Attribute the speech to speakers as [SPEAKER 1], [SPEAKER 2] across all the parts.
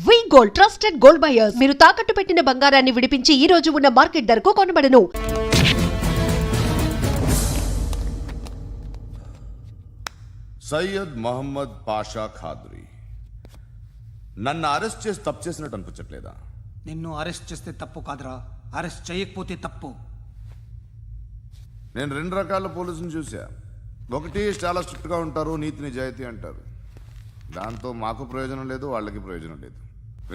[SPEAKER 1] వి gold trusted gold buyers మీరు తాకట్టు పెట్టిన బంగారాన్ని విడిపించి ఈ రోజు ఉన్న మార్కెట్ ధరకు కొనబడను.
[SPEAKER 2] సయ్యద్ మహమ్మద్ పాషా ఖాద్రీ నన్ను అరెస్ట్ చేసి తప్పు చేసినట్టు అనిపించట్లేదా?
[SPEAKER 3] నిన్ను అరెస్ట్ చేస్తే తప్పు కాదురా, అరెస్ట్ చేయకపోతే తప్పు.
[SPEAKER 2] నేను రెండు రకాల పోలీసుని చూసా. ఒకటి చాలా స్ట్రిక్ట్గా ఉంటారు, నీతి నిజాయితీ అంటారు, దాంతో మాకు ప్రయోజనం లేదు, వాళ్ళకి ప్రయోజనం లేదు.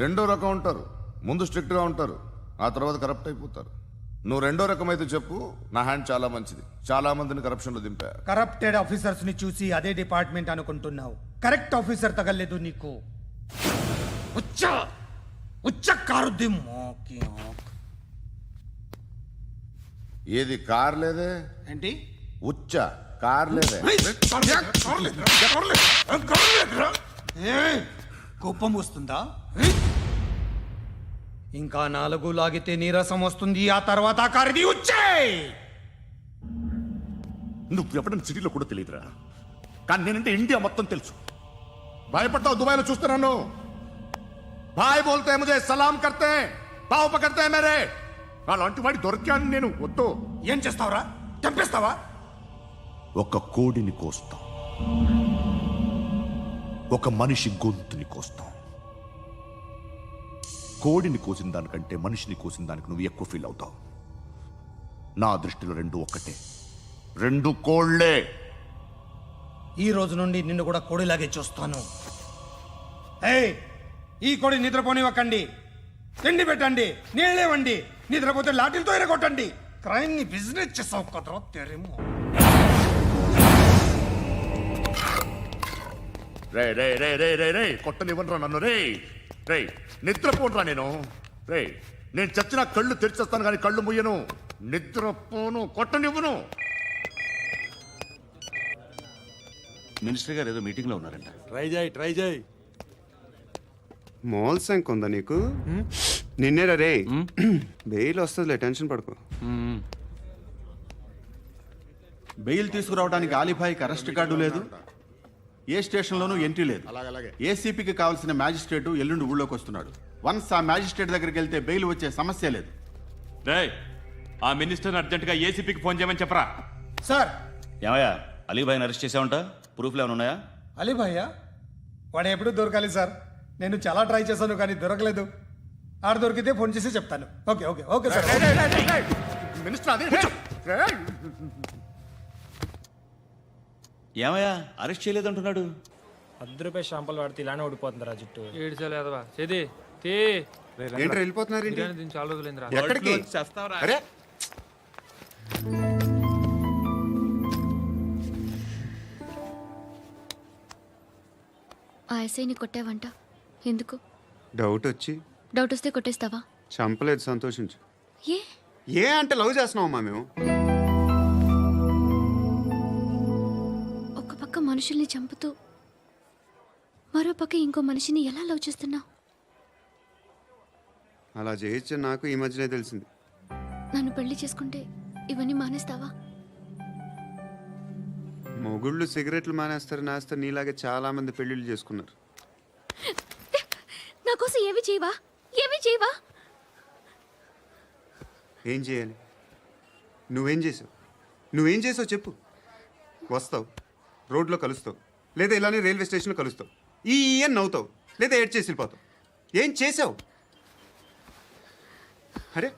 [SPEAKER 2] రెండో రకం ఉంటారు, ముందు స్ట్రిక్ట్గా ఉంటారు, ఆ తర్వాత కరప్ట్ అయిపోతారు. నువ్వు రెండో రకం అయితే చెప్పు, నా హ్యాండ్ చాలా మంచిది, చాలా మందిని కరప్షన్లో దింపా.
[SPEAKER 3] కరప్టెడ్ ఆఫీసర్స్ ని చూసి అదే డిపార్ట్మెంట్ అనుకుంటున్నావు, కరెక్ట్ ఆఫీసర్ తగలేదు నీకు. కారుద్ది మోకి
[SPEAKER 2] ఏది కార్ లేదే
[SPEAKER 3] ఏంటి?
[SPEAKER 2] ఉచ్చ కార్ లేదే.
[SPEAKER 3] కోపం వస్తుందా? ఇంకా 4 లాగితే నీరసం వస్తుంది, ఆ తర్వాత కారిది ఉచ్చే.
[SPEAKER 4] నువ్వు ఎప్పుడైనా సిటీలో కూడా తెలియదురా, కానీ నేనంటే ఇండియా మొత్తం తెలుసు. భయపడతావు? దుబాయ్లో చూస్తున్నాను. భాయ్ బోల్తే ముజే సలాం కర్తే పావు పకర్తే మేరే. అలాంటి వాడి దొరికాను నేను. వద్దు.
[SPEAKER 3] ఏం చేస్తావురా? చంపేస్తావా?
[SPEAKER 4] ఒక కోడిని కోస్తాం, ఒక మనిషి గొంతుని కోస్తాం. కోడిని కోసిన దానికంటే మనిషిని కోసిన దానికి నువ్వు ఎక్కువ ఫీల్ అవుతావు. నా దృష్టిలో రెండు ఒక్కటే, రెండు కోళ్లే.
[SPEAKER 3] ఈ రోజు నుండి నిన్ను కూడా కోడిలాగే చూస్తాను. ఏయ్, ఈ కోడి నిద్రపోనివ్వకండి, తిండి పెట్టండి, నీళ్ళేవండి. నిద్రపోతే లాఠీలతో ఎరగొట్టండి. క్రైమ్ ని బిజినెస్ చేసావు కదరా తెరేమో.
[SPEAKER 4] రే రే రే రే రే రే కొట్టనివ్వనరా నన్ను. రే రే నిద్రపోనరా నేను. రే నేను చచ్చిన కళ్ళు తెరిచేస్తాను కానీ కళ్ళు ముయ్యను. నిద్రపోను, కొట్టనివ్వను.
[SPEAKER 5] మినిస్టర్ గారు ఏదో మీటింగ్ లో ఉన్నారంట.
[SPEAKER 6] ట్రై చేయి. మోల్ సంక్ ఉందా నీకు? నిన్నేరా రే. బెయిల్ వస్తుందిలే, టెన్షన్ పడుకో.
[SPEAKER 5] బెయిల్ తీసుకురావడానికి ఆలిభాయికి అరెస్ట్ కార్డు లేదు, ఏ స్టేషన్లోనూ ఎంట్రీ లేదు. ఏసీపీకి కావాల్సిన మ్యాజిస్ట్రేటు ఎల్లుండి ఊళ్ళోకి వస్తున్నాడు. వన్స్ ఆ మ్యాజిస్ట్రేట్ దగ్గరికి వెళ్తే బెయిల్ వచ్చే సమస్య లేదు.
[SPEAKER 7] ఆ మినిస్టర్ అర్జెంటుగా ఏసీపీకి ఫోన్ చేయమని చెప్పరా.
[SPEAKER 3] సార్.
[SPEAKER 5] ఏమయ్యా, అలీభాయిని అరెస్ట్ చేసావంట? ప్రూఫ్లు ఏమైనా ఉన్నాయా?
[SPEAKER 3] అలీ భయ్యా వాడు ఎప్పుడు దొరకాలి సార్. నేను చాలా ట్రై చేశాను కానీ దొరకలేదు. ఆడ దొరికితే ఫోన్ చేసి చెప్తాను. Okay okay okay sir.
[SPEAKER 4] Minister అదే.
[SPEAKER 5] ఏమయ్యా, అరెస్ట్ చేయలేదంటున్నాడు?
[SPEAKER 8] ₹10 షాంపులు వాడితే ఇలానే ఓడిపోతుంది రా జుట్టు. ఏడ్చలేదవా చేది
[SPEAKER 6] ఏంటి వెళ్ళిపోతున్నారు?
[SPEAKER 8] దీన్ని చాలా రోజులైందిరా.
[SPEAKER 6] ఎక్కడికి? అరే
[SPEAKER 9] ఆ ఎస్ఐని కొట్టావంట, ఎందుకు?
[SPEAKER 6] డౌట్ వచ్చి.
[SPEAKER 9] డౌట్ వస్తే కొట్టేస్తావా?
[SPEAKER 6] చంపలేదు, సంతోషించు.
[SPEAKER 9] ఏ
[SPEAKER 6] ఏ అంటే లవ్ చేస్తున్నావమ్మా మేము.
[SPEAKER 9] ఒక పక్క మనుషుల్ని చంపుతూ మరో పక్క ఇంకో మనిషిని ఎలా లవ్ చేస్తున్నావు?
[SPEAKER 6] అలా చేయొచ్చు నాకు ఈ మధ్యనే తెలిసింది.
[SPEAKER 9] నన్ను పెళ్లి చేసుకుంటే ఇవన్నీ మానేస్తావా?
[SPEAKER 6] మొగుళ్ళు సిగరెట్లు మానేస్తారు, నాస్తారు. నీలాగే చాలా మంది పెళ్లిళ్ళు చేసుకున్నారు.
[SPEAKER 9] నా కోసం ఏమి చేయవా? ఏమి చేయవా?
[SPEAKER 6] ఏం చేయాలి? నువ్వేం చేసావు? నువ్వేం చేసావు చెప్పు. వస్తావు, రోడ్లో కలుస్తావు, లేదా ఇలానే రైల్వే స్టేషన్లో కలుస్తావు. ఈ అని నవ్వుతావు, లేదా ఏడ్ చేసి వెళ్ళిపోతావు. ఏం చేసావు? అరే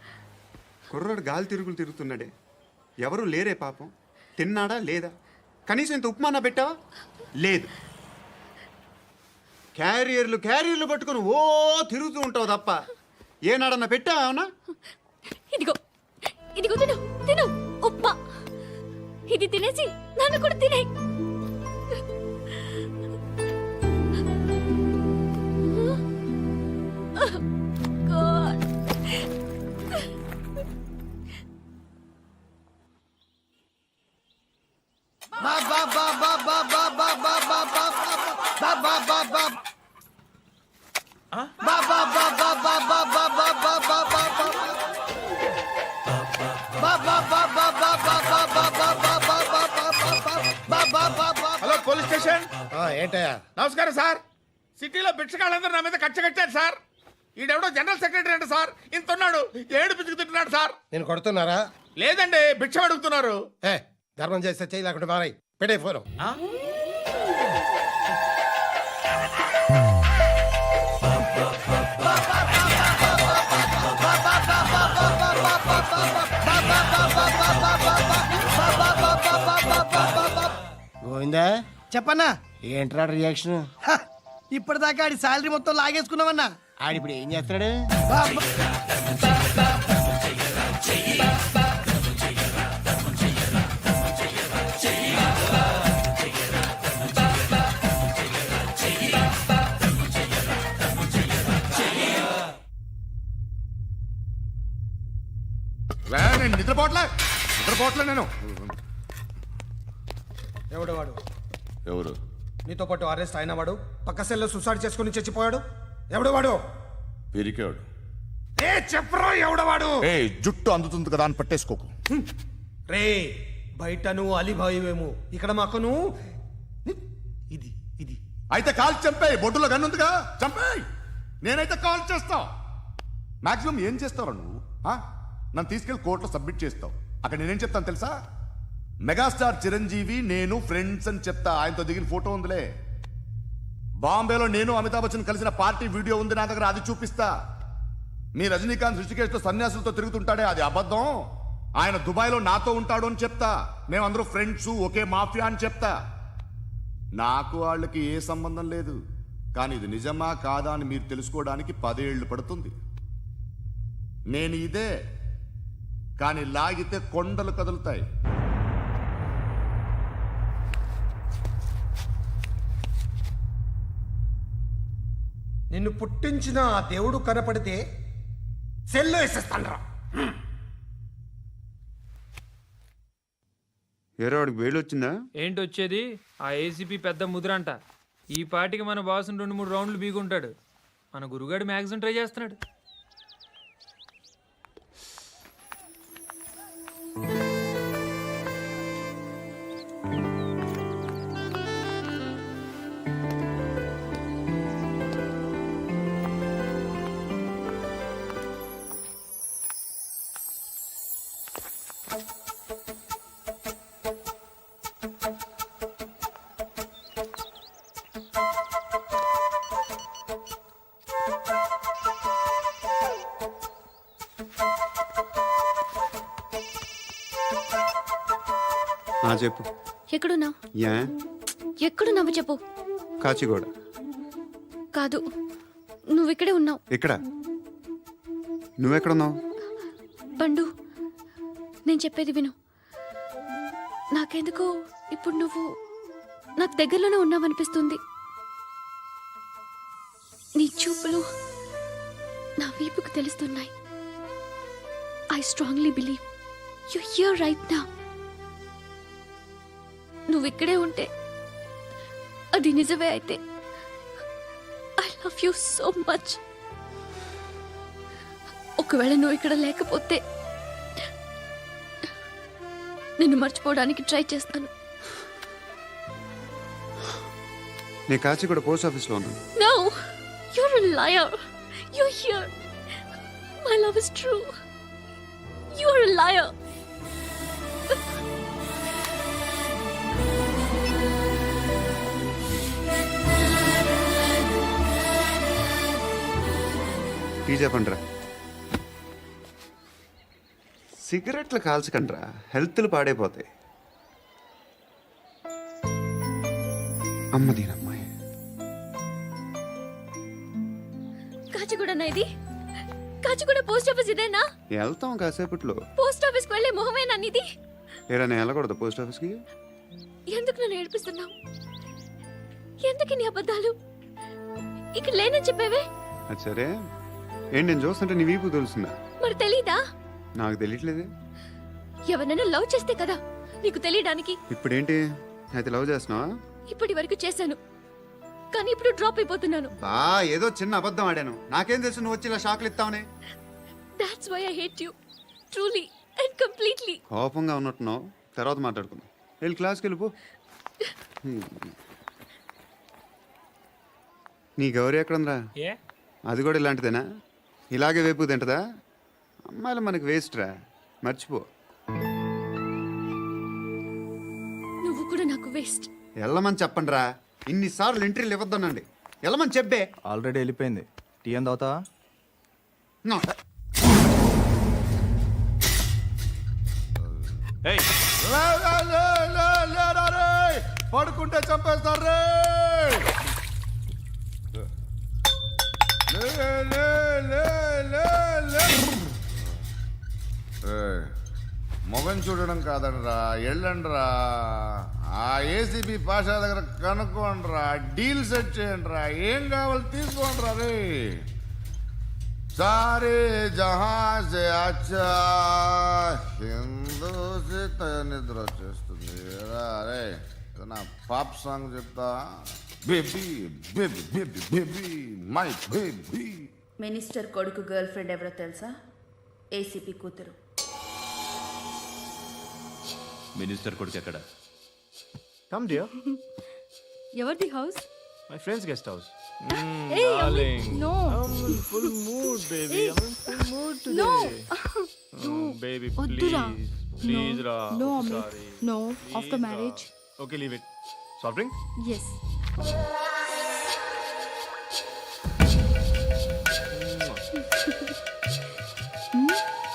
[SPEAKER 6] కుర్రాడు గాలి తిరుగులు తిరుగుతున్నాడే, ఎవరు లేరే పాపం. తిన్నాడా లేదా? కనీసం ఇంత ఉప్మానా పెట్టావా? లేదు. క్యారియర్లు పట్టుకుని ఓ తిరుగుతూ ఉంటావు తప్ప ఏనాడన్నా పెట్టావా? అవునా?
[SPEAKER 9] ఇదిగో ఇదిగో తిను తిను ఉప్మా. ఇది తినేసి నన్ను కూడా తినే.
[SPEAKER 4] Hello police station.
[SPEAKER 3] ఏంటయ్యా?
[SPEAKER 4] నమస్కారం సార్.
[SPEAKER 3] సిటీలో భిక్షకాళ్ళందరూ నా మీద కట్టారు సార్. ఈడెవడో జనరల్ సెక్రటరీ అంట సార్, ఇంత ఉన్నాడు, ఏడు పిచ్చుకు తింటున్నాడు సార్.
[SPEAKER 10] నేను కొడుతున్నారా?
[SPEAKER 3] లేదండి, భిక్ష అడుగుతున్నారు.
[SPEAKER 10] ఏ ధర్మం చేస్తే చేయి, లేకుంటే మారాయి. పెట్టే ఫోను. గోవిందా
[SPEAKER 11] చెప్పన్నా.
[SPEAKER 10] ఏంట్రా రియాక్షన్?
[SPEAKER 11] ఇప్పటిదాకా ఆడి శాలరీ మొత్తం లాగేసుకున్నావన్నా.
[SPEAKER 10] ఆడిప్పుడు ఏం చేస్తున్నాడు?
[SPEAKER 4] నేను నిద్రపోవట్లే నేను.
[SPEAKER 3] ఎవడు వాడు?
[SPEAKER 2] ఎవరు?
[SPEAKER 3] నీతో పాటు అరెస్ట్ అయిన వాడు, పక్క సెల్లో సూసైడ్ చేసుకుని చచ్చిపోయాడు. ఎవడు వాడు?
[SPEAKER 2] పిరికాడు.
[SPEAKER 3] ఏ చెప్పరా ఎవడవాడు?
[SPEAKER 4] ఏ జుట్టు అందుతుంది కదా అని పట్టేసుకోకు.
[SPEAKER 3] రే బయట నువ్వు అలీబాయివేమో, ఇక్కడ మాకు నువ్వు ఇది ఇది.
[SPEAKER 4] అయితే కాల్ చంపేయి, బొడ్డులో గన్నుందిగా చంపేయి. నేనైతే కాల్ చేస్తా. మాక్సిమం ఏం చేస్తావు నువ్వు? నన్ను తీసుకెళ్లి కోర్టులో సబ్మిట్ చేస్తావు. అక్కడ నేనేం చెప్తాను తెలుసా? మెగాస్టార్ చిరంజీవి నేను ఫ్రెండ్స్ అని చెప్తా. ఆయనతో దిగిన ఫోటో ఉందిలే. బాంబేలో నేను అమితాబ్ బచ్చన్ కలిసిన పార్టీ వీడియో ఉంది నా దగ్గర, అది చూపిస్తా. మీ రజనీకాంత్ ఋషికేశ్తో సన్యాసులతో తిరుగుతుంటాడే, అది అబద్ధం. ఆయన దుబాయ్లో నాతో ఉంటాడు అని చెప్తా. మేమందరూ ఫ్రెండ్స్, ఒకే మాఫియా అని చెప్తా. నాకు వాళ్ళకి ఏ సంబంధం లేదు. కానీ ఇది నిజమా కాదా అని మీరు తెలుసుకోవడానికి 10 ఏళ్ళు పడుతుంది. నేను ఇదే, కానీ లాగితే కొండలు కదులుతాయి.
[SPEAKER 3] నిన్ను పుట్టించిన ఆ దేవుడు కనపడితే సెల్లో వేసేస్తాను.
[SPEAKER 6] ఏరో వాడికి వేలు వచ్చిందా?
[SPEAKER 8] ఏంటి వచ్చేది? ఆ ఏసీపీ పెద్ద ముద్రంట. ఈ పాటికి మన బాసుని 2-3 రౌండ్లు బీగుంటాడు. మన గురుగాడు మ్యాగజైన్ ట్రై చేస్తున్నాడు.
[SPEAKER 6] చెప్పు.
[SPEAKER 9] ఎక్కడున్నావు?
[SPEAKER 6] యా
[SPEAKER 9] ఎక్కడున్నావు చెప్పు.
[SPEAKER 6] కాచిగూడ.
[SPEAKER 9] కాదు, నువ్వు ఇక్కడే ఉన్నావు.
[SPEAKER 6] ఇక్కడ నువ్వెక్కడున్నావు?
[SPEAKER 9] పండు, నేను చెప్పేది విను. నాకెందుకో ఇప్పుడు నువ్వు నాకు దగ్గరలోనే ఉన్నావనిపిస్తుంది. నీ చూపులు నా వీపుకు తెలుస్తున్నాయి. I strongly believe you here right now. నువ్వు ఇక్కడే ఉంటే అది నిజమే అయితే I love you so much. ఒకవేళ నువ్వు ఇక్కడ లేకపోతే నిన్ను మర్చిపోవడానికి ట్రై చేస్తాను.
[SPEAKER 6] నేను కాచిగూడ పోస్ట్ ఆఫీస్లో ఉన్నాను.
[SPEAKER 9] No, you're a liar. You're here. My love is true. You're a liar.
[SPEAKER 6] Tea చెప్పండిరా. సిగరెట్లు కాల్చకండ్రా, హెల్త్లు పాడైపోతాయి. అమ్మదీనమ్మాయి.
[SPEAKER 9] కాచిగూడనా ఇది? కాచిగూడ పోస్ట్ ఆఫీస్ ఇదేనా?
[SPEAKER 6] వెళ్తాం కాసేపట్లో.
[SPEAKER 9] పోస్ట్ ఆఫీస్ కి వెళ్ళే మొహమేనా నీది?
[SPEAKER 6] ఏరా నేను వెళ్ళకూడదు పోస్ట్ ఆఫీస్కి?
[SPEAKER 9] ఎందుకు నన్ను ఏడిపిస్తున్నావు? ఎందుకు నీ అబద్ధాలు? ఇక్కడ లేనని చెప్పేవే.
[SPEAKER 6] అది సరే, ఏంటి నేను చూస్తుంటే నీ వీపు తెలుస్తుందా?
[SPEAKER 9] మరి తెలీదా?
[SPEAKER 6] నాకు తెలియట్లేదే.
[SPEAKER 9] ఎవరైనా లవ్ చేస్తే కదా నీకు తెలియడానికి.
[SPEAKER 6] ఇప్పుడేంటి అయితే లవ్ చేస్తున్నావా?
[SPEAKER 9] ఇప్పటి వరకు చేశాను, కానీ ఇప్పుడు డ్రాప్ అయిపోతున్నాను.
[SPEAKER 6] ఏదో చిన్న అబద్ధం ఆడాను. నాకేం తెలుసు నువ్వు వచ్చి ఇలా షాక్లు ఇస్తావని.
[SPEAKER 9] That's why I hate you. Truly and completely.
[SPEAKER 6] కోపంగా ఉన్నట్టున్నావు, తర్వాత మాట్లాడుకుందాం. వెళ్ళి క్లాస్కి వెళ్ళిపో. నీ గౌరీ ఎక్కడుందిరా?
[SPEAKER 8] ఏ
[SPEAKER 6] అది కూడా ఇలాంటిదేనా? ఇలాగే వేపు తింటదా? అమ్మాయిలు మనకి వేస్ట్ రా, మర్చిపో.
[SPEAKER 9] నువ్వు కూడా నాకు వేస్ట్.
[SPEAKER 6] వెళ్ళమని చెప్పండి రా. ఇన్నిసార్లు ఎంట్రీలు ఇవ్వద్దనండి. వెళ్ళమని చెప్పే.
[SPEAKER 12] ఆల్రెడీ వెళ్ళిపోయింది. టీ అని తాగుతావా?
[SPEAKER 6] నా.
[SPEAKER 7] ఏయ్,
[SPEAKER 2] పడుకుంటే చంపేస్తారు రే. మొగం చూడడం కాదండ్రా, వెళ్ళండ్రా. ఆ ఏసీపీ పాషా దగ్గర కనుక్కోండ్రా, డీల్ సెట్ చేయండిరా, ఏం కావాలి తీసుకోండిరా రే. సారే జహా సే అచ్చా హిందూ నిద్ర వచ్చేస్తుంది రే. నా పాప్ సాంగ్ చెప్తా. Baby baby baby baby my baby.
[SPEAKER 13] Minister కొడుకు గర్ల్ ఫ్రెండ్ ఎవరో తెలుసా? ఏసీపీ కూతురు.
[SPEAKER 7] మినిస్టర్ కొడుకు ఎక్కడ?
[SPEAKER 12] Come dear.
[SPEAKER 9] ఎవరిది house?
[SPEAKER 12] My friends guest house.
[SPEAKER 9] Hey, Amit, no.
[SPEAKER 12] Full mood baby. Full mood
[SPEAKER 9] No.
[SPEAKER 12] Baby
[SPEAKER 9] వద్దురా.
[SPEAKER 12] ప్లీజ్ రా.
[SPEAKER 9] No, Amit. No. After marriage.
[SPEAKER 12] Okay leave it. Soft drink?
[SPEAKER 9] Yes.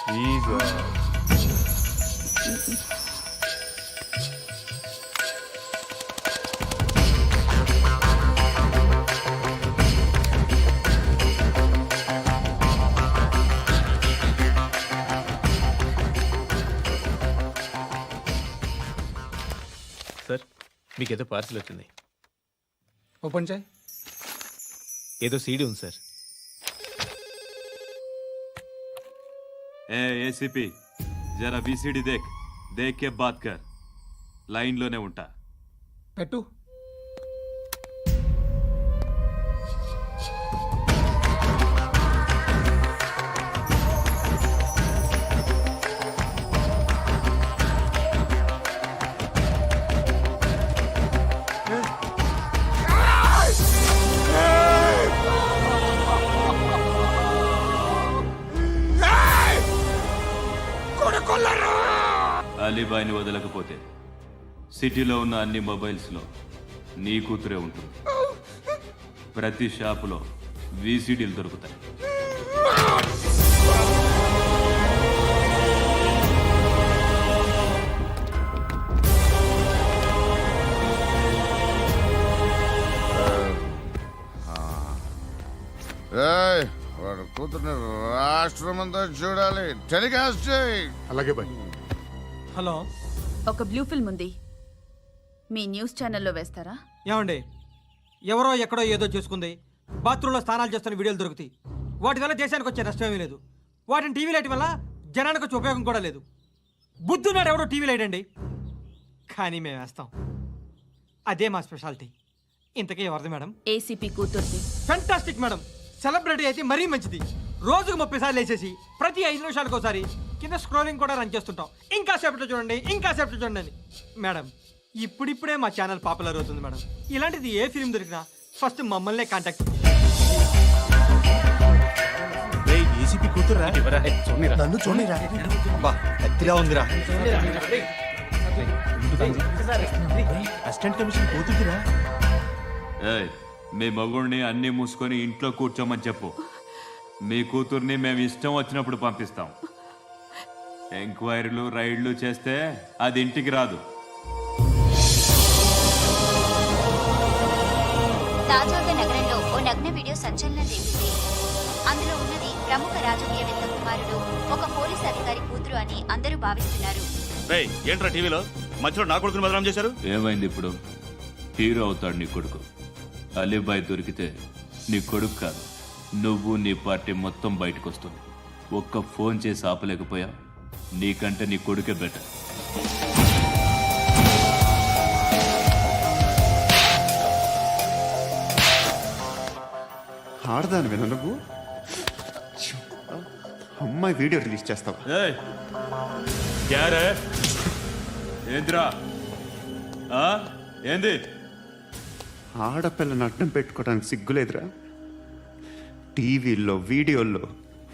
[SPEAKER 12] Please.
[SPEAKER 8] Sir, మీకేదో parcel వచ్చింది.
[SPEAKER 3] Open చేయి.
[SPEAKER 8] ఏదో CD ఉంది sir.
[SPEAKER 7] ఏ ACP, జరా VCD దేక్ కే bath కర్. లైన్లోనే ఉంటా.
[SPEAKER 3] పెట్టు.
[SPEAKER 7] అలీబాయిని వదలకపోతే సిటీలో ఉన్న అన్ని మొబైల్స్లో నీ కూతురే ఉంటుంది. ప్రతి షాపులో వీసీడీలు దొరుకుతాయి.
[SPEAKER 2] వాడు కూతుర్ని రాష్ట్రం అంతా చూడాలి. టెలికాస్ట్ చేయి.
[SPEAKER 4] అలాగే బాయ్.
[SPEAKER 3] హలో,
[SPEAKER 13] ఒక బ్లూ ఫిల్మ్ ఉంది, మీ న్యూస్ ఛానల్లో వేస్తారా?
[SPEAKER 11] ఏమండి, ఎవరో ఎక్కడో ఏదో చేసుకుంది, బాత్రూంలో స్నానాలు చేస్తున్న వీడియోలు దొరుకుతాయి. వాటి వల్ల దేశానికి వచ్చే నష్టమేమీ లేదు. వాటిని టీవీ లైట్ వల్ల జనానికి వచ్చే ఉపయోగం కూడా లేదు. బుద్ధున్నాడు ఎవడో టీవీ లైట్ అండి, కానీ మేము వేస్తాం. అదే మా స్పెషాలిటీ. ఇంతకీ ఎవరిది మేడం?
[SPEAKER 13] ఏసీపీ కూతుర్ది.
[SPEAKER 11] Fantastic madam. సెలబ్రిటీ అయితే మరీ మంచిది. రోజుకు 30 సార్లు వేసేసి ప్రతి 5 నిమిషాలకు ఒకసారి కింద స్క్రోలింగ్ కూడా రన్ చేస్తుంటాం. ఇంకా సేపట్లో చూడండి, ఇంకా సేపట్లో చూడండి అని. మేడం, ఇప్పుడిప్పుడే మా ఛానల్ పాపులర్ అవుతుంది మేడం. ఇలాంటిది ఏ ఫిల్మ్ దొరికినా ఫస్ట్ మమ్మల్నే కాంటాక్ట్.
[SPEAKER 12] ఏసీపీ కూతురా? నన్ను చూడరా. బా అత్తిగా ఉందిరా. అసిస్టెంట్ కమిషన్ కూతురా?
[SPEAKER 7] ఏయ్, మీ మగుడిని అన్ని మూసుకొని ఇంట్లో కూర్చోమని చెప్పు. మీ కూతుర్ని మేము ఇష్టం వచ్చినప్పుడు పంపిస్తాం. ఎంక్వైరీలు రైడ్లు చేస్తే అది ఇంటికి రాదు.
[SPEAKER 9] తాజాగా నగరంలో ఓ నగ్న వీడియో సంచలనం రేపింది. అందులో ఉన్నది ప్రముఖ రాజకీయవేత్త కుమారుడు, ఒక పోలీస్ అధికారి కూతురు అని అందరూ భావిస్తున్నారు.
[SPEAKER 7] ఏంట్రా టీవీలో మధ్యలో నా కొడుకుని బదనాం చేశారు? ఏమైంది ఇప్పుడు? హీరో అవుతాడు నీ కొడుకు. అలీబాయ్ దొరికితే నీ కొడుకు కాదు, నువ్వు నీ పార్టీ మొత్తం బయటకు వస్తుంది. ఒక్క ఫోన్ చేసి ఆపలేకపోయా, నీకంటే నీ కొడుకే బెటర్.
[SPEAKER 6] ఆడదాని విన నువ్వు అమ్మాయి వీడియో రిలీజ్ చేస్తావా?
[SPEAKER 7] ఏంద్రా ఏంది?
[SPEAKER 6] ఆడపిల్లని అడ్డం పెట్టుకోవడానికి సిగ్గులేదురా? టీవీల్లో వీడియోల్లో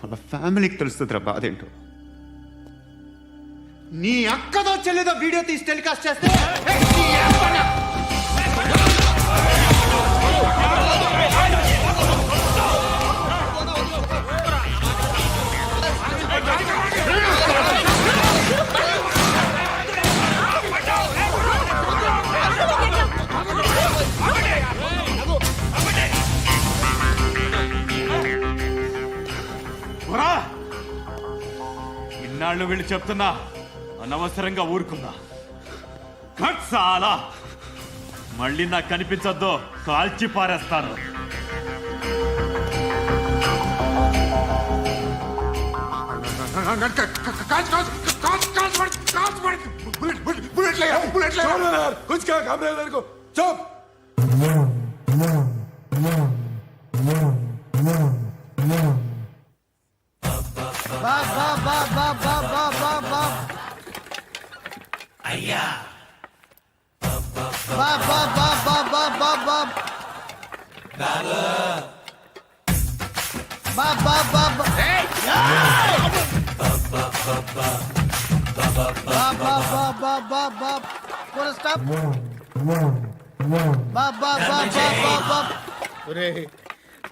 [SPEAKER 6] వాళ్ళ ఫ్యామిలీకి తెలుస్తుందిరా బాధ ఏంటో. నీ అక్కదో చెల్లిదో వీడియో తీసి టెలికాస్ట్ చేస్తే
[SPEAKER 7] ఇన్నాళ్ళు వీళ్ళు చెప్తున్నా అనవసరంగా ఊరుకుందా. చాలా మళ్ళీ నాకు కనిపించొద్దు, కాల్చి పారేస్తాను.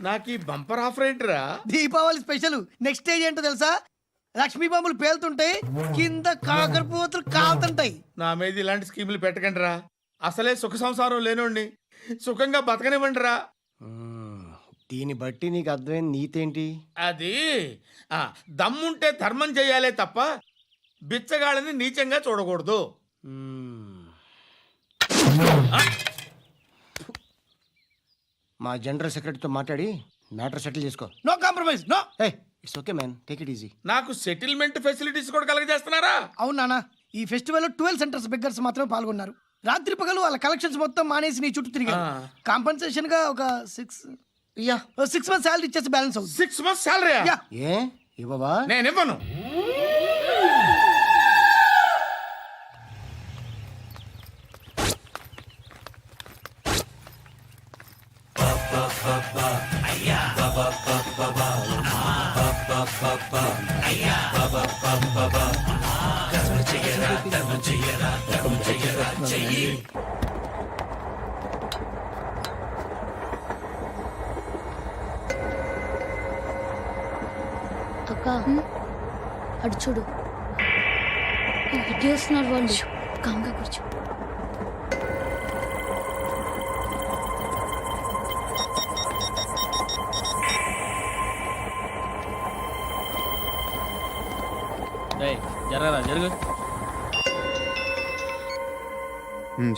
[SPEAKER 10] నాకు ఈ బంపర్ ఆఫర్ ఏంటిరా?
[SPEAKER 11] దీపావళి స్పెషల్ నెక్స్ట్ స్టేజ్ ఏంటో తెలుసా? లక్ష్మీ బాంబులు పేలుతుంటాయి, కింద కాకరపోతులు కాలుతుంటాయి.
[SPEAKER 10] నా మీద ఇలాంటి స్కీములు పెట్టకండి రా. అసలే సుఖ సంసారం లేనోడిని సుఖంగా బతకనివ్వండి రా.
[SPEAKER 11] దీన్ని బట్టి నీకు అర్థమైన నీతేంటి?
[SPEAKER 10] అది దమ్ముంటే ధర్మం చేయాలే తప్ప బిచ్చగాళ్ళని నీచంగా చూడకూడదు.
[SPEAKER 11] మా జనరల్ సెక్రటరీతో మాట్లాడి మ్యాటర్ సెటిల్ చేసుకో. No compromise, no. It's okay man, take it easy.
[SPEAKER 10] నాకు సెటిల్మెంట్ ఫెసిలిటీస్ కూడా కలగజేస్తున్నారా?
[SPEAKER 11] అవును నాన్న, ఈ ఫెస్టివల్ 12 సెంటర్స్ బెగ్గర్స్ మాత్రమే పాల్గొన్నారు. రాత్రి పగలు వాళ్ళ కలెక్షన్స్ మొత్తం మానేసి నీ చుట్టూ తిరిగారు. కాంపన్సేషన్ గా ఒక 6 months శాలరీ ఇచ్చేసి బ్యాలెన్స్ అవుతుంది.
[SPEAKER 10] 6 months శాలరీ?
[SPEAKER 11] ఏ ఇవ్వవా?
[SPEAKER 10] నేను ఇవ్వను.
[SPEAKER 14] అక్క అడు చూడు, ఇటు వస్తున్నారు వాళ్ళు. కాంగా కూర్చో.
[SPEAKER 8] జరగరా జరుగు.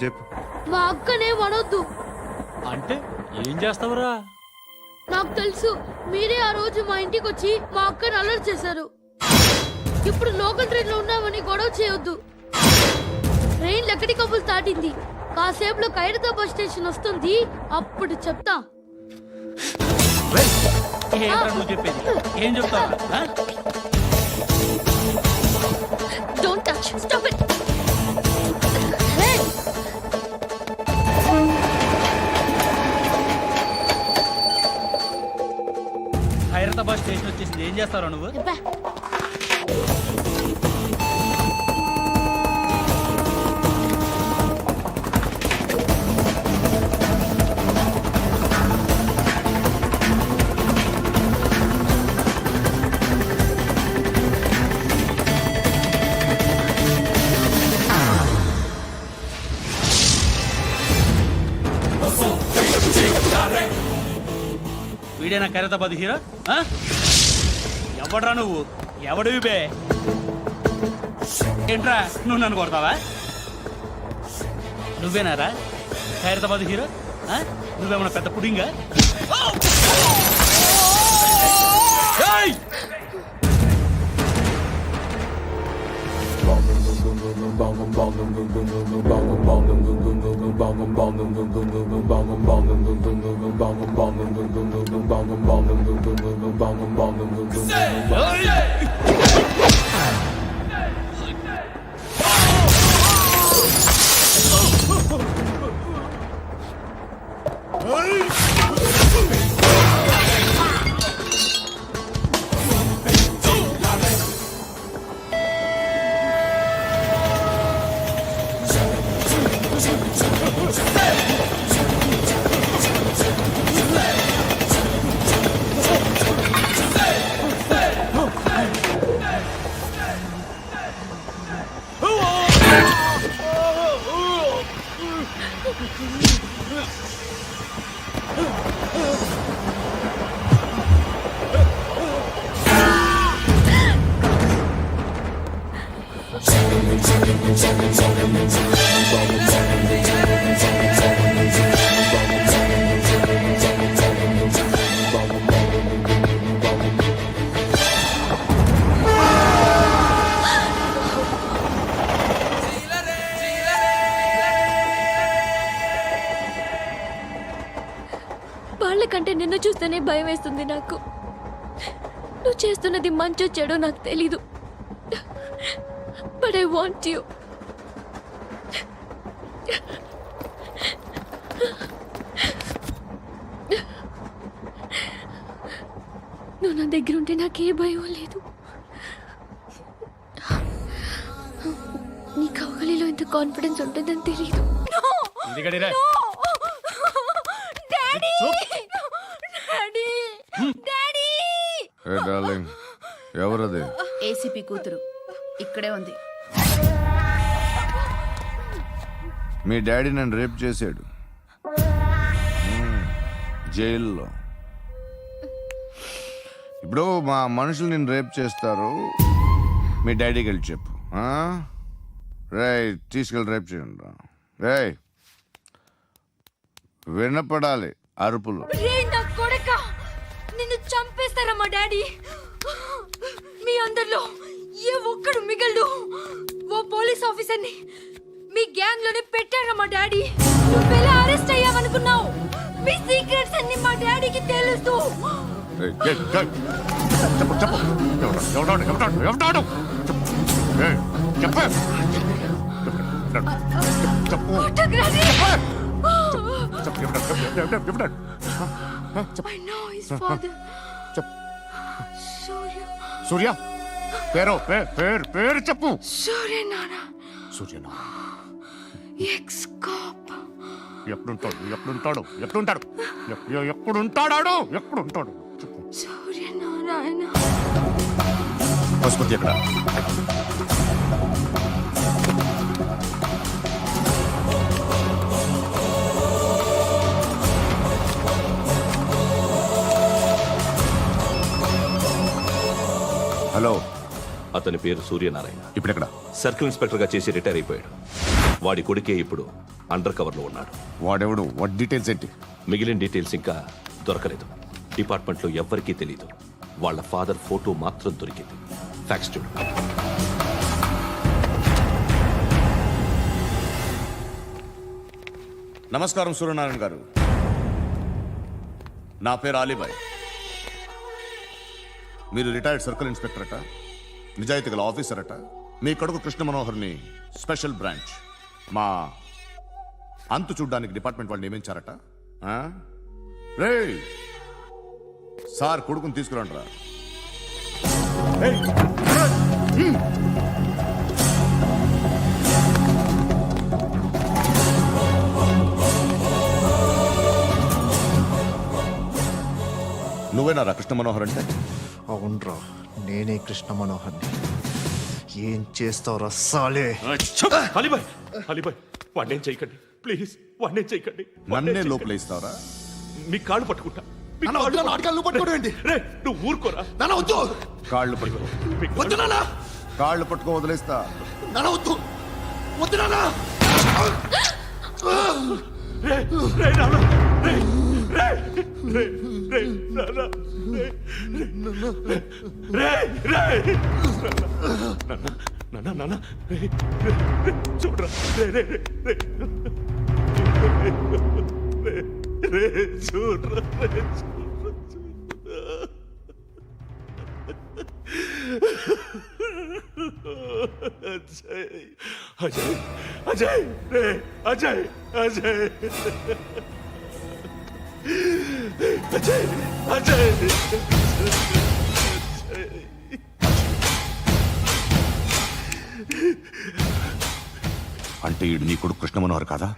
[SPEAKER 6] చెప్పు.
[SPEAKER 14] మా అక్కనే వనొద్దు
[SPEAKER 8] అంటే ఏం చేస్తావురా?
[SPEAKER 14] నాకు తెలుసు, మీరే ఆ రోజు మా ఇంటికి వచ్చి మా అక్కని అలర్ట్ చేశారు. ఇప్పుడు లోకల్ ట్రైన్ లో ఉన్నామని గొడవ చేయొద్దు. ట్రైన్ లక్కడి కబుల్ దాటింది, కాసేపులో ఖైరతాబాద్ స్టేషన్ వస్తుంది, అప్పుడు చెప్తా.
[SPEAKER 8] ఏం చెప్తావు?
[SPEAKER 14] Don't touch, stop it.
[SPEAKER 8] Khairatabad station వచ్చేసింది, ఏం చేస్తావు నువ్వు? వీడేనా ఖైరతాబాద్ హీరో? ఎవడ్రా నువ్వు? ఎవడివి బే? ఏంట్రా నువ్వు నన్ను కొడతావా? నువ్వేనారా ఖైరతాబాద్ హీరో? నువ్వేమన్నా పెద్ద పుడింగా?
[SPEAKER 14] వాళ్ళకంటే నిన్ను చూస్తేనే భయం వేస్తుంది నాకు. నువ్వు చేస్తున్నది మంచో చెడో నాకు తెలీదు, బట్ ఐ వాంట్ యూ. నువ్వు నా దగ్గర ఉంటే నాకే భయం లేదు. నీ కౌగలిలో ఇంత కాన్ఫిడెన్స్ ఉంటుందని తెలీదు.
[SPEAKER 2] ఏ డార్లింగ్, ఎవరది?
[SPEAKER 13] ఏసీపీ కూతురు ఇక్కడే ఉంది.
[SPEAKER 2] మీ డాడీ నన్ను రేప్ చేశాడు జైల్లో. ఇప్పుడు మా మనుషులు నిన్ను రేప్ చేస్తారు, మీ డాడీకి వెళ్ళి చెప్పు. రే తీసుకెళ్ళి రేప్ చేయండి. రే వినపడాలి అరుపులు.
[SPEAKER 14] నిన్ను చంపేస్తారా మా డాడీ? మీ అందరిలో ఏ ఒక్కడు మిగలడు. ఓ పోలీస్ ఆఫీసర్ని మీ గ్యాంగ్ లోనే పెట్టారా మా డాడీ? నువ్వెలా అరెస్ట్ అయ్యావనుకున్నావు? మీ సీక్రెట్స్ అన్ని మా డాడీకి తెలుసు.
[SPEAKER 4] చెప్పు చెప్పు ఎవడాడు
[SPEAKER 14] I know his father.
[SPEAKER 4] సూర్య పేరు చెప్పు.
[SPEAKER 14] సూర్య నాన్న.
[SPEAKER 4] సూర్య
[SPEAKER 14] ఎక్స్ కాప్.
[SPEAKER 4] ఎప్పుడుంటాడు
[SPEAKER 14] సూర్య నారాయణ.
[SPEAKER 4] పశుపతి ఎక్కడ?
[SPEAKER 2] హలో,
[SPEAKER 12] అతని పేరు సూర్యనారాయణ.
[SPEAKER 4] ఇప్పుడెక్కడ?
[SPEAKER 12] సర్కిల్ ఇన్స్పెక్టర్ గా చేసి రిటైర్ అయిపోయాడు. వాడి కొడుకే ఇప్పుడు అండర్ కవర్ లో ఉన్నాడు.
[SPEAKER 4] వాడెవడు? వాడి డీటెయిల్స్ ఏంటి?
[SPEAKER 12] మిగిలిన డీటెయిల్స్ ఇంకా దొరకలేదు. డిపార్ట్మెంట్ లో ఎవ్వరికీ తెలియదు. వాళ్ళ ఫాదర్ ఫోటో మాత్రం దొరికింది. ఫ్యాక్స్ చూడు.
[SPEAKER 2] నమస్కారం సూర్యనారాయణ గారు. నా పేరు అలీబాయ్. మీరు రిటైర్డ్ సర్కిల్ ఇన్స్పెక్టర్ అట, నిజాయితీ గల ఆఫీసర్ అట. మీ కొడుకు కృష్ణ మనోహర్ని స్పెషల్ బ్రాంచ్ మా అంతు చూడ్డానికి డిపార్ట్మెంట్ వాళ్ళు నియమించారట. రే సార్ కొడుకుని తీసుకురండి రా. నువ్వేనా కృష్ణ మనోహర్ అంటే?
[SPEAKER 15] అవునరా, నేనే కృష్ణ మనోహర్ని. ఏం చేస్తావురా సాలే?
[SPEAKER 12] అలీబాయ్ వాడినేం చేయకండి ప్లీజ్, వాడినేం చేయకండి.
[SPEAKER 2] నన్నే లోపల ఇస్తావరా?
[SPEAKER 12] మీ కాళ్ళు పట్టుకుంటా. నువ్వు ఊరుకోరా.
[SPEAKER 2] కాళ్ళు పట్టుకో. కాళ్ళు పట్టుకో వదిలేస్తా.
[SPEAKER 12] చూడరా చూడరా. అజయ్ అజయ్ అజయ్ అజయ్ అజయ్ అజయ్.
[SPEAKER 4] అంటే ఈడు నీ కొడుకు కృష్ణ మనోహర్ కాదా?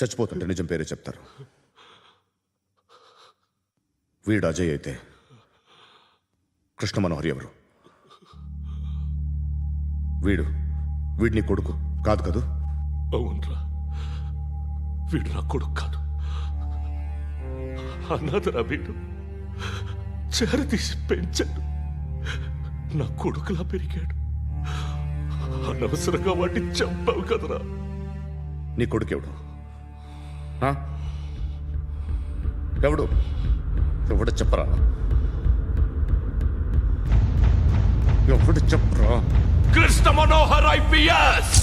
[SPEAKER 2] చచ్చిపోతుంటే నిజం పేరే చెప్తారు. వీడు అజయ్ అయితే
[SPEAKER 4] కృష్ణ మనోహర్ ఎవరు? వీడిని కొడుకు కాదు కదూ?
[SPEAKER 12] అవునరా, వీడు నా కొడుకు కాదు, అన్నదరా వీడు. చేరతీసి పెంచాడు, నా కొడుకులా పెరిగాడు. అనవసరంగా వాడిని చంపావు కదరా.
[SPEAKER 4] నీ కొడుకెవడు? ఆ? ఎవడు చెప్పరా? ఎవడు చెప్పరా?
[SPEAKER 12] Krishna Manohar IPS.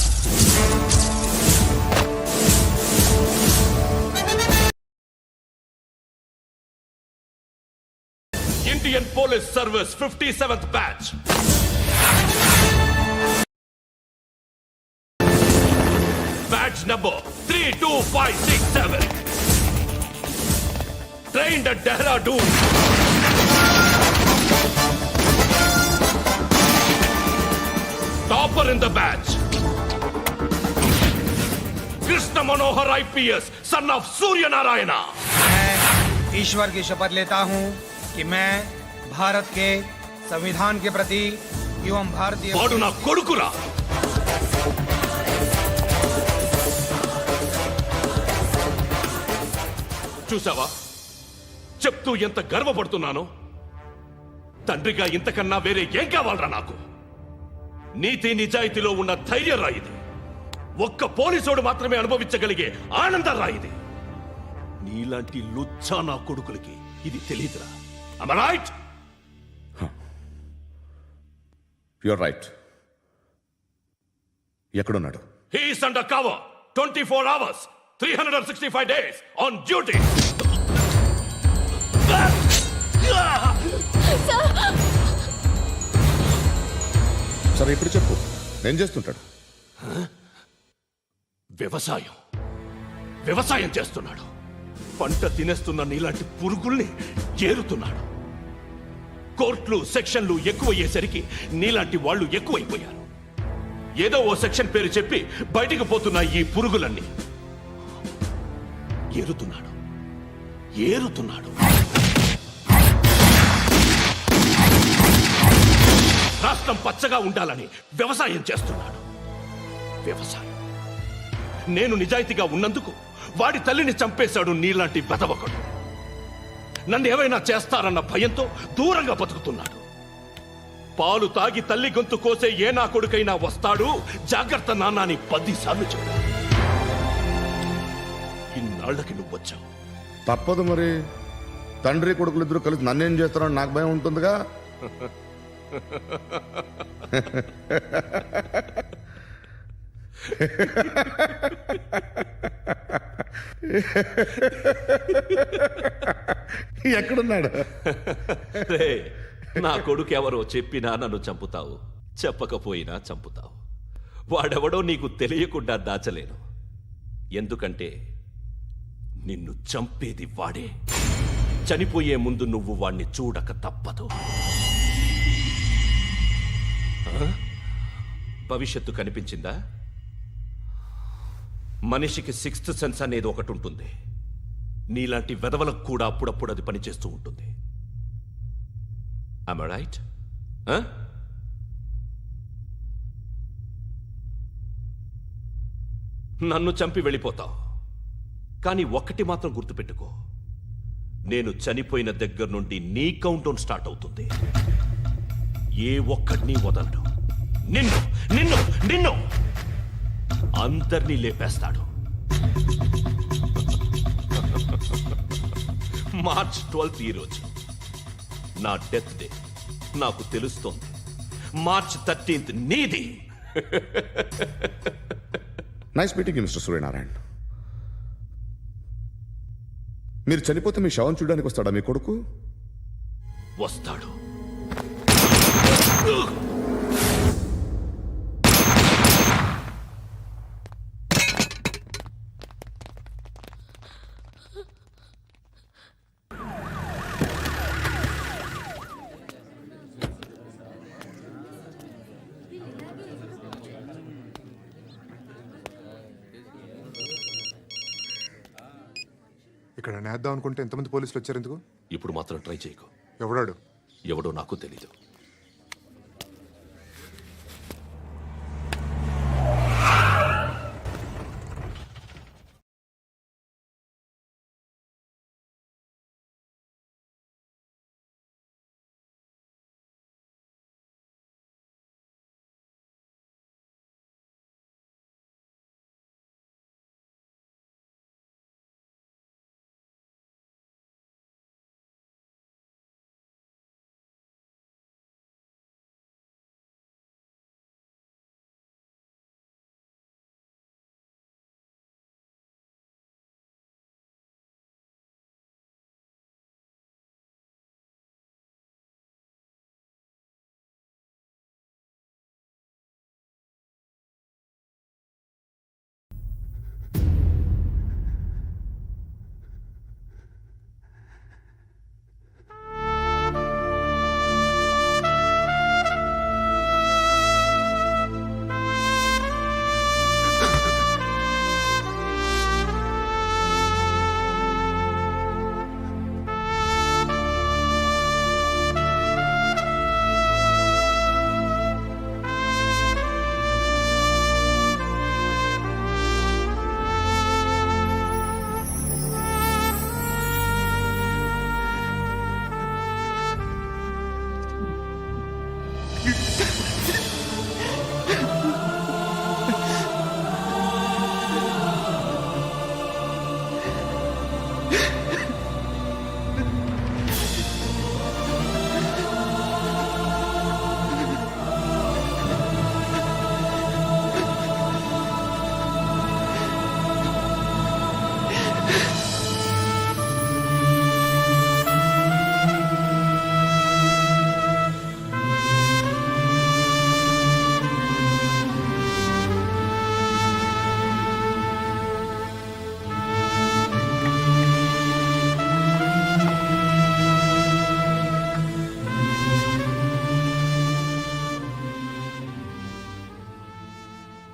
[SPEAKER 12] Indian police service 57th batch. Batch number 32567. Trained at Dehradun. Topper in the batch. Krishna Manohar IPS, son of Surya Narayana.
[SPEAKER 3] मैं ईश्वर की शपथ लेता हूँ कि मैं भारत के संविधान के प्रति एवं भारतीय
[SPEAKER 12] వాడు నా కొడుకురా. చూసావా చెప్తూ ఎంత గర్వపడుతున్నానో? తండ్రిగా ఇంతకన్నా వేరే ఏం కావాలరా నాకు? నీతి నిజాయితీలో ఉన్న ధైర్యం రా ఇది. ఒక్క పోలీసోడు మాత్రమే అనుభవించగలిగే ఆనందం రా ఇది. నీలాంటి లుచ్చా నా కొడుకులకి ఇది తెలియదురా. Am I right?
[SPEAKER 4] You're right. ఎక్కడున్నాడు?
[SPEAKER 12] He is under cover 24 hours 365 days on duty.
[SPEAKER 4] సరే ఇప్పుడు చెప్పు, ఏం చేస్తుంటాడు?
[SPEAKER 12] వ్యవసాయం చేస్తున్నాడు. పంట తినేస్తున్న నీలాంటి పురుగుల్ని ఏరుతున్నాడు. కోర్టులు సెక్షన్లు ఎక్కువయ్యేసరికి నీలాంటి వాళ్ళు ఎక్కువైపోయారు. ఏదో ఓ సెక్షన్ పేరు చెప్పి బయటికి పోతున్న ఈ పురుగులన్నీ ఏరుతున్నాడు. రాష్ట్రం పచ్చగా ఉండాలని వ్యవసాయం చేస్తున్నాడు. నేను నిజాయితీగా ఉన్నందుకు వాడి తల్లిని చంపేశాడు నీలాంటి బెదవకుడు. నన్ను ఏమైనా చేస్తారన్న భయంతో దూరంగా బతుకుతున్నాడు. పాలు తాగి తల్లి గొంతు కోసే ఏ నా కొడుకైనా వస్తాడు, జాగ్రత్త నాన్న అని 10 సార్లు చెప్పాడు. ఇన్నాళ్లకి నువ్వు వచ్చావు.
[SPEAKER 2] తప్పదు మరి. తండ్రి కొడుకులు ఇద్దరు కలిసి నన్నేం చేస్తారని నాకు భయం ఉంటుందిగా. ఎక్కడున్నాడు?
[SPEAKER 12] నా కొడుకు ఎవరో చెప్పినా నన్ను చంపుతావు, చెప్పకపోయినా చంపుతావు. వాడెవడో నీకు తెలియకుండా దాచలేను. ఎందుకంటే నిన్ను చంపేది వాడే. చనిపోయే ముందు నువ్వు వాణ్ణి చూడక తప్పదు. భవిష్యత్తు కనిపించిందా? మనిషికి 6th సెన్స్ అనేది ఒకటి ఉంటుంది. నీలాంటి వెధవలకు కూడా అప్పుడప్పుడు అది పనిచేస్తూ ఉంటుంది. Am I right? నన్ను చంపి వెళ్ళిపోతావు. కానీ ఒక్కటి మాత్రం గుర్తుపెట్టుకో, నేను చనిపోయిన దగ్గర నుండి నీ కౌంటౌన్ స్టార్ట్ అవుతుంది. ఏ ఒక్కడిని వదలడు. నిన్ను నిన్ను నిన్ను అందరినీ లేపేస్తాడు. మార్చ్ 12th ఈ రోజు నా డెత్ డే. నాకు తెలుస్తోంది. మార్చ్ 13th నీది.
[SPEAKER 2] Nice meeting mister Suryanarayana. మీరు చనిపోతే మీ శవం చూడడానికి వస్తాడా మీ కొడుకు?
[SPEAKER 12] వస్తాడు.
[SPEAKER 6] ఇక్కడ నేద్దాం అనుకుంటే ఎంతమంది పోలీసులు వచ్చారు ఎందుకు?
[SPEAKER 12] ఇప్పుడు మాత్రం ట్రై చేయకు.
[SPEAKER 6] ఎవడాడు?
[SPEAKER 12] ఎవడో నాకు తెలీదు.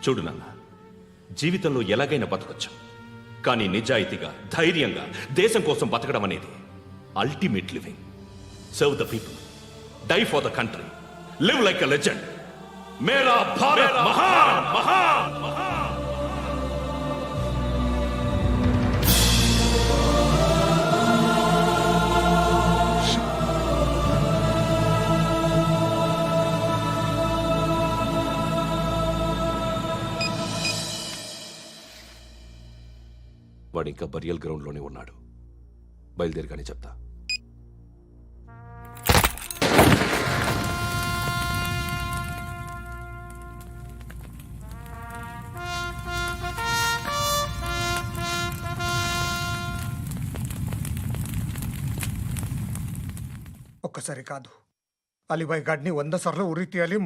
[SPEAKER 12] చూడు నాన్న, జీవితంలో ఎలాగైనా బతకొచ్చు, కానీ నిజాయితీగా ధైర్యంగా దేశం కోసం బతకడం అనేది ultimate living. Serve the people, die for the country, live like a legend. మేరా భారత్ మహాన్ మహాన్ మహాన్. వాడు ఇంకా బరియల్ గ్రౌండ్లోనే ఉన్నాడు. బయలుదేరగానే చెప్తా.
[SPEAKER 3] ఒక్కసారి కాదు, అలీబాయ్ గాడిని 100 సార్లు ఉరి తీయాలి.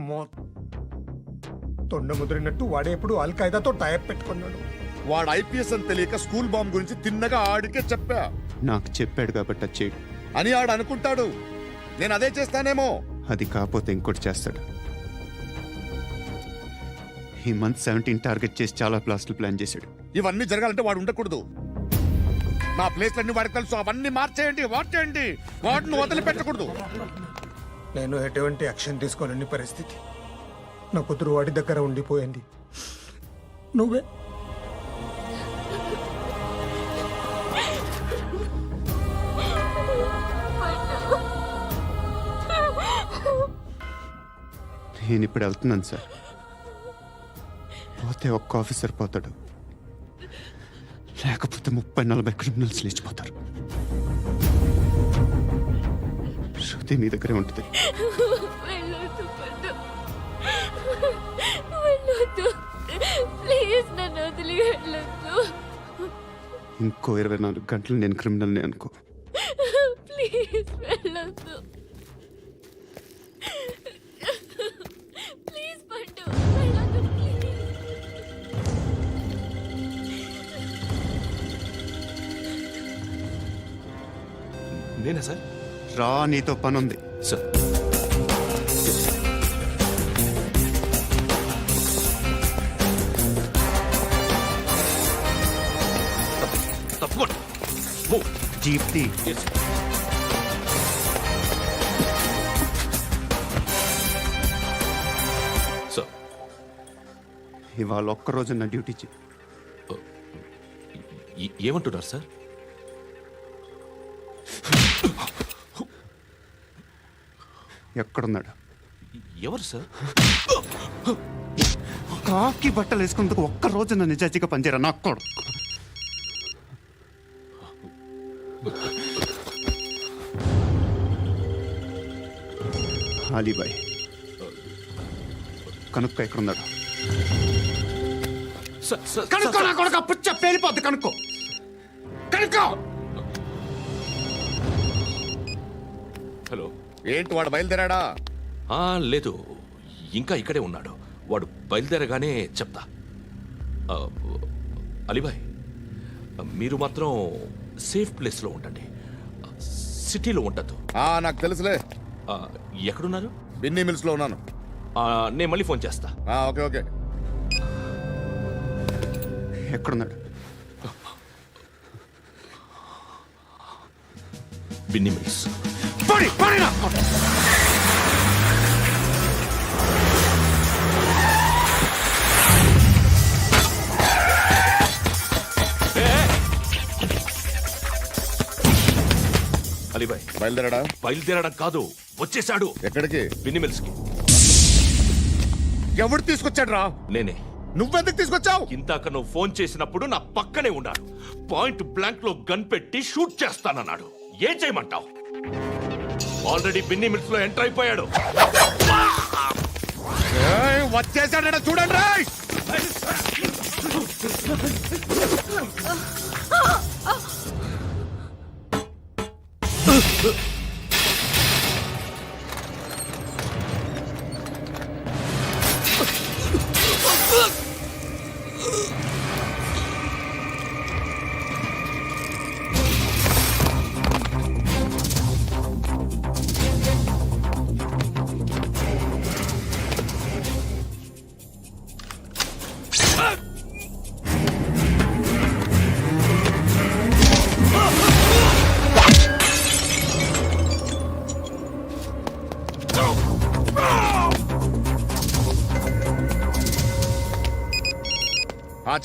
[SPEAKER 3] తొండ ముదిరినట్టు వాడేప్పుడు అల్ ఖైదాతో టైప్ పెట్టుకున్నాడు.
[SPEAKER 4] వాడు ఐపీఎస్ అని తెలియక స్కూల్ బాంబ్ గురించి తిన్నగా ఆడికే చెప్పా.
[SPEAKER 6] నాకు చెప్పాడు కాబట్టి అది చేయడు.
[SPEAKER 4] అని ఆడు అనుకుంటాడు నేను అదే చేస్తానేమో.
[SPEAKER 6] అది కాకపోతే ఇంకోటి చేస్తాడు. ఈ మంత్ 17 టార్గెట్ చేసి చాలా ప్లాస్టులు ప్లాన్ చేశాడు.
[SPEAKER 4] ఇవన్నీ జరగాలంటే వాడు ఉండకూడదు. నా ప్లేస్లన్నీ వాడికి తెలుసు. అవన్నీ మార్చేయండి, వార్చేయండి. వాడిని వదిలిపెట్టకూడదు.
[SPEAKER 3] నేను ఎటువంటి యాక్షన్ తీసుకోలేని పరిస్థితి. నా కూతురు వాడి దగ్గర ఉండిపోయింది. నువ్వే
[SPEAKER 6] నేను ఇప్పుడు వెళ్తున్నాను సార్. పోతే ఒక్క ఆఫీసర్ పోతాడు, లేకపోతే 30-40 క్రిమినల్స్ లేచిపోతారు. శృతి నీ దగ్గరే ఉంటుంది. ఇంకో 24 గంటలు నేను క్రిమినల్ని అనుకో.
[SPEAKER 14] ప్లీజ్ వెళ్ళొద్దు. ప్లీజ్ పండు వెళ్ళొద్దు.
[SPEAKER 12] నేనా సార్?
[SPEAKER 6] రా, నీతో పని ఉంది
[SPEAKER 12] సార్. తప్పకుండా.
[SPEAKER 6] జీప్తి
[SPEAKER 12] సార్,
[SPEAKER 6] ఇవాళ ఒక్కరోజు నా డ్యూటీ చేయి.
[SPEAKER 12] ఏమంటున్నారు సార్?
[SPEAKER 6] ఎక్కడున్నాడు?
[SPEAKER 12] ఎవరు సార్?
[SPEAKER 6] కాకి బట్టలు వేసుకున్నందుకు ఒక్కరోజు నా నిజాయితీగా పనిచేయరా నాకు కూడా. అలీబాయ్ కనుక్కో ఎక్కడున్నాడు. కనుక్కో నా కొడుకు. పుచ్చ పేలిపోద్ది. కనుక్కో కనుక్కో.
[SPEAKER 12] హలో,
[SPEAKER 4] ఏంటి వాడు బయలుదేరాడా?
[SPEAKER 12] లేదు, ఇంకా ఇక్కడే ఉన్నాడు. వాడు బయలుదేరగానే చెప్తా. అలీబాయ్, మీరు మాత్రం సేఫ్ ప్లేస్లో ఉండండి, సిటీలో ఉండద్దు.
[SPEAKER 4] నాకు తెలుసులే.
[SPEAKER 12] ఎక్కడున్నారు?
[SPEAKER 4] బిన్నీ మిల్స్ లో ఉన్నాను.
[SPEAKER 12] నేను మళ్ళీ ఫోన్ చేస్తా.
[SPEAKER 4] Okay okay.
[SPEAKER 6] ఎక్కడున్నాడు?
[SPEAKER 12] బిన్నీ మిల్స్. అలీబాయ్
[SPEAKER 4] బయలుదేరాడా?
[SPEAKER 12] బయలుదేరడం కాదు, వచ్చేసాడు.
[SPEAKER 4] ఎక్కడికి?
[SPEAKER 12] బిన్నీ మిల్స్ కి.
[SPEAKER 4] ఎవడు తీసుకొచ్చాడు రా?
[SPEAKER 12] నేనే.
[SPEAKER 4] నువ్వెందుకు తీసుకొచ్చావు?
[SPEAKER 12] ఇందాక నువ్వు ఫోన్ చేసినప్పుడు నా పక్కనే ఉన్నాడు. పాయింట్ బ్లాంక్ లో గన్ పెట్టి షూట్ చేస్తానన్నాడు. ఏం చేయమంటావు? ఆల్రెడీ బిన్నీ మిల్స్ లో ఎంటర్ అయిపోయాడు.
[SPEAKER 4] వచ్చేసాడ చూడండి రా.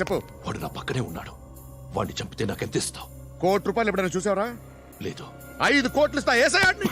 [SPEAKER 4] చెప్పు.
[SPEAKER 12] వాడు నా పక్కనే ఉన్నాడు. వాడిని చంపితే నాకెంత ఇస్తావు?
[SPEAKER 4] ₹1,00,00,000 ఎప్పుడైనా చూసావరా?
[SPEAKER 12] లేదు.
[SPEAKER 4] 5 కోట్లు ఇస్తా. ఏసయాడిని.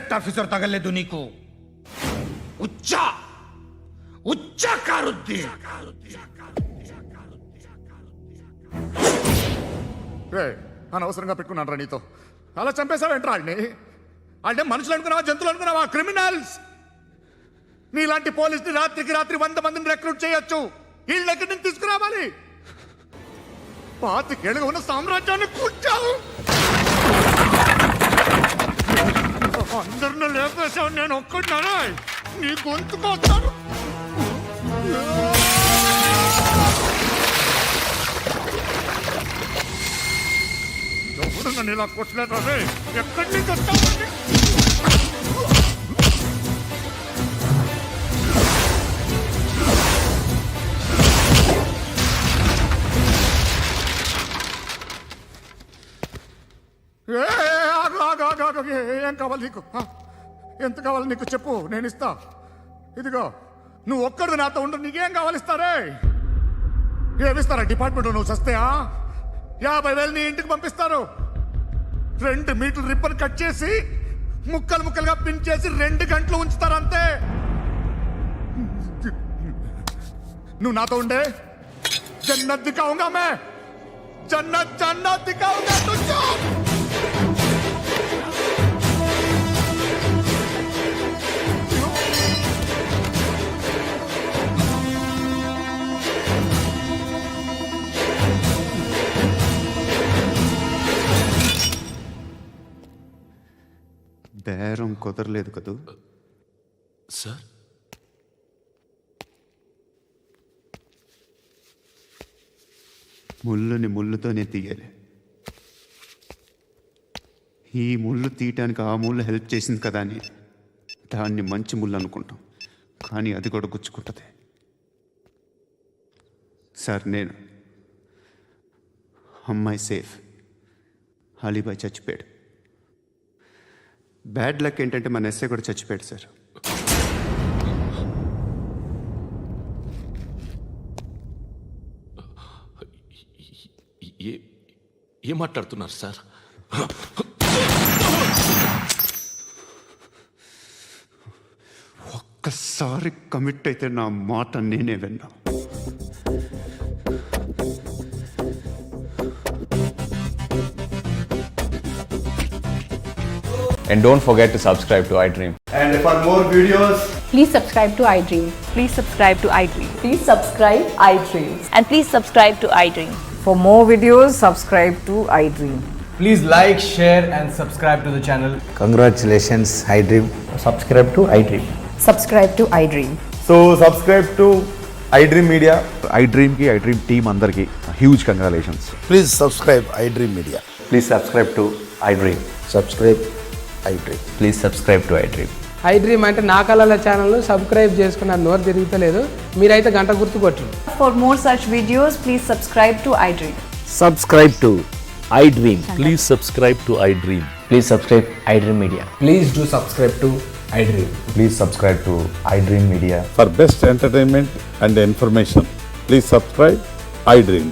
[SPEAKER 3] సెట్ ఆఫీసర్ తగలేదు నీకు. ఉచ్చా ఉచ్చా కారుద్ది.
[SPEAKER 4] అనవసరంగా పెట్టుకున్నాను రా నీతో. అలా చంపేశావేంట్రా వాళ్ళని? అంటే మనుషులు అనుకున్నావా, జంతువులు అనుకున్నావా? క్రిమినల్స్. నీలాంటి పోలీసుని రాత్రికి రాత్రి 100 మందిని రిక్రూట్ చేయొచ్చు. వీళ్ళ దగ్గర నుంచి తీసుకురావాలి. 25 ఏళ్ళుగా ఉన్న సామ్రాజ్యాన్ని కూర్చావు. అందరిని లేపేశావు, నేను ఒక్కడినారా? నీ గొంతుకొస్తాను. ఎవరు నన్ను ఇలా కొట్టలేదా? ఎక్కడి నుంచి వస్తావు? ఏం కావాలి నీకు? ఎంత కావాలి నీకు చెప్పు, నేను ఇస్తా. ఇదిగో నువ్వు ఒక్కడిది నాతో ఉండు. నీకేం కావాలి ఇస్తారే? ఏమిస్తారా డిపార్ట్మెంట్? నువ్వు చస్తేయా 50,000 నీ ఇంటికి పంపిస్తారు. 2 మీటర్లు రిబ్బన్ కట్ చేసి ముక్కలు ముక్కలుగా పిన్ చేసి 2 గంటలు ఉంచుతారు అంతే. నువ్వు నాతో ఉండే జన్నత్ దిఖాऊंगा मैं, జన్నత్ జన్నత్ దిఖాऊंगा तुझको.
[SPEAKER 6] బేరం కుదరలేదు కదూ
[SPEAKER 12] సార్?
[SPEAKER 6] ముళ్ళుని ముళ్ళుతోనే తీయాలి. ఈ ముళ్ళు తీయటానికి ఆ ముళ్ళు హెల్ప్ చేసింది కదా అని దాన్ని మంచి ముళ్ళు అనుకుంటాం, కానీ అది కూడా గుచ్చుకుంటుంది. సార్, నేను అమ్మాయి సేఫ్, అలీబాయ్ చచ్చిపోయాడు. బ్యాడ్ లక్ ఏంటంటే మన ఎస్ఐ కూడా చచ్చిపోయాడు సార్.
[SPEAKER 12] ఏం మాట్లాడుతున్నారు సార్?
[SPEAKER 6] ఒక్కసారి కమిట్ అయితే నా మాట నేనే విన్నా.
[SPEAKER 7] And don't forget to subscribe to iDream.
[SPEAKER 15] And for more videos,
[SPEAKER 13] Please subscribe to iDream.
[SPEAKER 9] Please subscribe to iDream.
[SPEAKER 13] Please subscribe iDream.
[SPEAKER 9] And please subscribe to iDream.
[SPEAKER 13] For more videos, subscribe to iDream.
[SPEAKER 11] Please like, share and subscribe to the channel.
[SPEAKER 15] congratulations, iDream. Subscribe to iDream.
[SPEAKER 13] Subscribe to iDream.
[SPEAKER 15] So subscribe to iDream Media. iDream ki iDream team andarki huge congratulations.
[SPEAKER 10] Please subscribe iDream media.
[SPEAKER 15] Please subscribe to iDream. Subscribe iDream. Please subscribe to iDream.
[SPEAKER 11] iDream అంటే నా కళల channel subscribe చేసుకున్న నోరు తిరుగుతలేదు. మీరైతే గంట గుర్తు కొట్టండి.
[SPEAKER 13] For more such videos, please subscribe to iDream.
[SPEAKER 15] Subscribe to iDream.
[SPEAKER 12] Please subscribe to iDream.
[SPEAKER 15] Please subscribe iDream Media.
[SPEAKER 11] Please do subscribe to iDream.
[SPEAKER 15] Please subscribe to iDream Media.
[SPEAKER 10] For best entertainment and information, please subscribe iDream.